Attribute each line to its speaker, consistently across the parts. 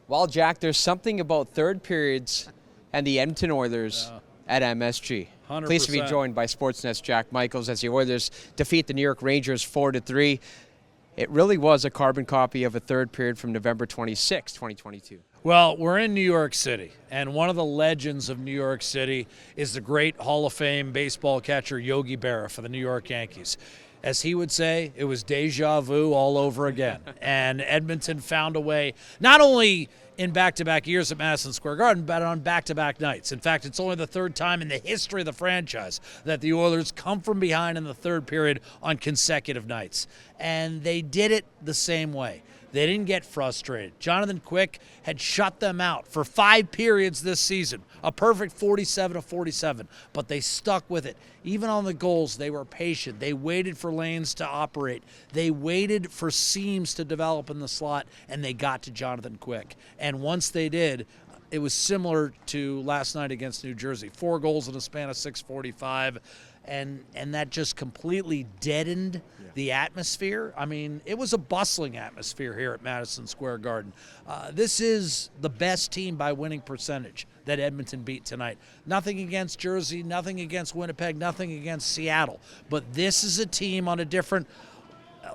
Speaker 1: Well, Jack, there's something about third periods and the Edmonton Oilers at MSG.
Speaker 2: 100%.
Speaker 1: Pleased to be joined by Sportsnet's Jack Michaels as the Oilers defeat the New York Rangers 4-3. It really was a carbon copy of a third period from November 26, 2022.
Speaker 2: Well, we're in New York City, and one of the legends of New York City is the great Hall of Fame baseball catcher Yogi Berra for the New York Yankees. As he would say, it was deja vu all over again. And Edmonton found a way, not only in back-to-back years at Madison Square Garden, but on back-to-back nights. In fact, it's only the third time in the history of the franchise that the Oilers come from behind in the third period on consecutive nights. And they did it the same way. They didn't get frustrated. Jonathan Quick had shut them out for 5 periods this season, a perfect 47-47, but they stuck with it. Even on the goals, they were patient. They waited for lanes to operate. They waited for seams to develop in the slot, and they got to Jonathan Quick. And once they did, it was similar to last night against New Jersey. 4 goals in a span of 6:45. And that just completely deadened the atmosphere. I mean, it was a bustling atmosphere here at Madison Square Garden. This is the best team by winning percentage that Edmonton beat tonight. Nothing against Jersey, nothing against Winnipeg, nothing against Seattle. But this is a team on a different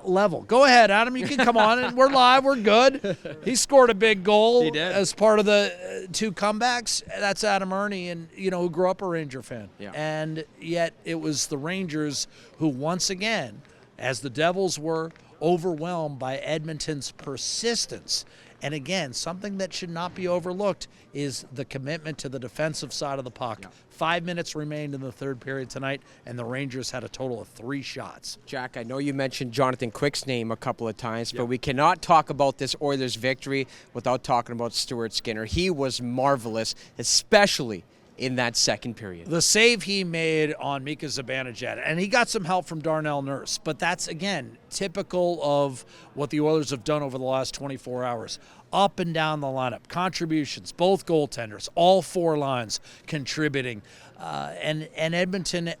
Speaker 2: level. Go ahead, Adam. You can come on. And we're live. We're good. He scored a big goal as part of the 2 comebacks. That's Adam Ernie, and who grew up a Ranger fan.
Speaker 1: Yeah.
Speaker 2: And yet it was the Rangers who once again, as the Devils were, overwhelmed by Edmonton's persistence. And again, something that should not be overlooked is the commitment to the defensive side of the puck. Yeah. 5 minutes remained in the third period tonight, and the Rangers had a total of 3 shots.
Speaker 1: Jack, I know you mentioned Jonathan Quick's name a couple of times, but we cannot talk about this Oilers victory without talking about Stuart Skinner. He was marvelous, especially in that second period.
Speaker 2: The save he made on Mika Zibanejad, and he got some help from Darnell Nurse, but that's, again, typical of what the Oilers have done over the last 24 hours. Up and down the lineup, contributions, both goaltenders, all 4 lines contributing, and Edmonton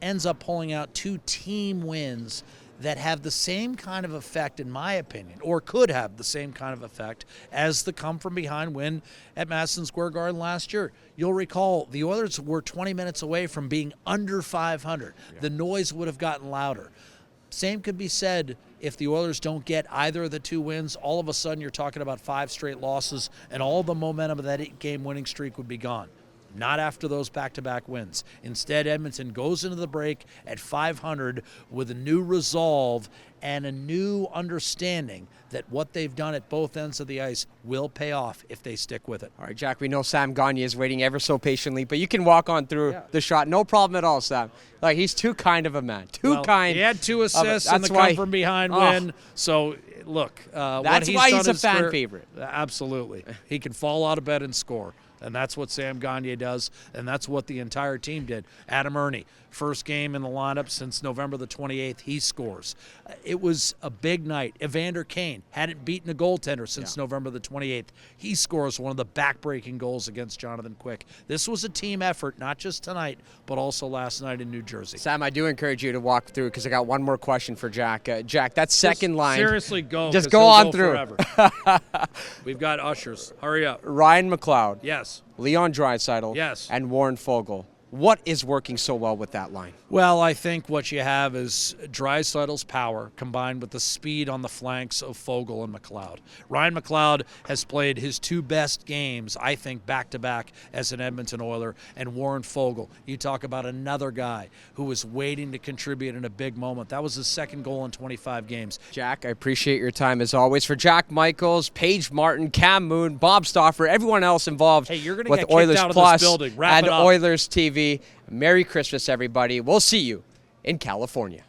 Speaker 2: ends up pulling out 2 team wins that have the same kind of effect, in my opinion, or could have the same kind of effect as the come-from-behind win at Madison Square Garden last year. You'll recall the Oilers were 20 minutes away from being under 500. Yeah. The noise would have gotten louder. Same could be said if the Oilers don't get either of the 2 wins. All of a sudden you're talking about 5 straight losses, and all the momentum of that 8-game winning streak would be gone. Not after those back-to-back wins. Instead, Edmonton goes into the break at 500 with a new resolve and a new understanding that what they've done at both ends of the ice will pay off if they stick with it.
Speaker 1: All right, Jack, we know Sam Gagner is waiting ever so patiently, but you can walk on through the shot. No problem at all, Sam. Like, he's too kind of a man. He
Speaker 2: had 2 assists in the come-from-behind win. So, look,
Speaker 1: that's why he's a fan favorite.
Speaker 2: Absolutely. He can fall out of bed and score. And that's what Sam Gagner does, and that's what the entire team did. Adam Ernie, first game in the lineup since November the 28th, he scores. It was a big night. Evander Kane hadn't beaten a goaltender since November the 28th. He scores one of the back-breaking goals against Jonathan Quick. This was a team effort, not just tonight, but also last night in New Jersey.
Speaker 1: Sam, I do encourage you to walk through because I got one more question for Jack. Jack, that second line.
Speaker 2: Seriously, go.
Speaker 1: Just go on through.
Speaker 2: Forever. We've got ushers. Hurry up.
Speaker 1: Ryan McLeod.
Speaker 2: Yes.
Speaker 1: Leon Draisaitl.
Speaker 2: Yes.
Speaker 1: And Warren Foegele. What is working so well with that line?
Speaker 2: Well, I think what you have is Draisaitl's power combined with the speed on the flanks of Foegele and McLeod. Ryan McLeod has played his 2 best games, I think, back-to-back as an Edmonton Oiler, and Warren Foegele. You talk about another guy who was waiting to contribute in a big moment. That was his 2nd goal in 25 games.
Speaker 1: Jack, I appreciate your time as always. For Jack Michaels, Paige Martin, Cam Moon, Bob Stauffer, everyone else involved
Speaker 2: you're gonna
Speaker 1: with
Speaker 2: get
Speaker 1: Oilers
Speaker 2: out
Speaker 1: Plus
Speaker 2: of this building. Wrap
Speaker 1: and
Speaker 2: it up.
Speaker 1: Oilers TV. Merry Christmas, everybody. We'll see you in California.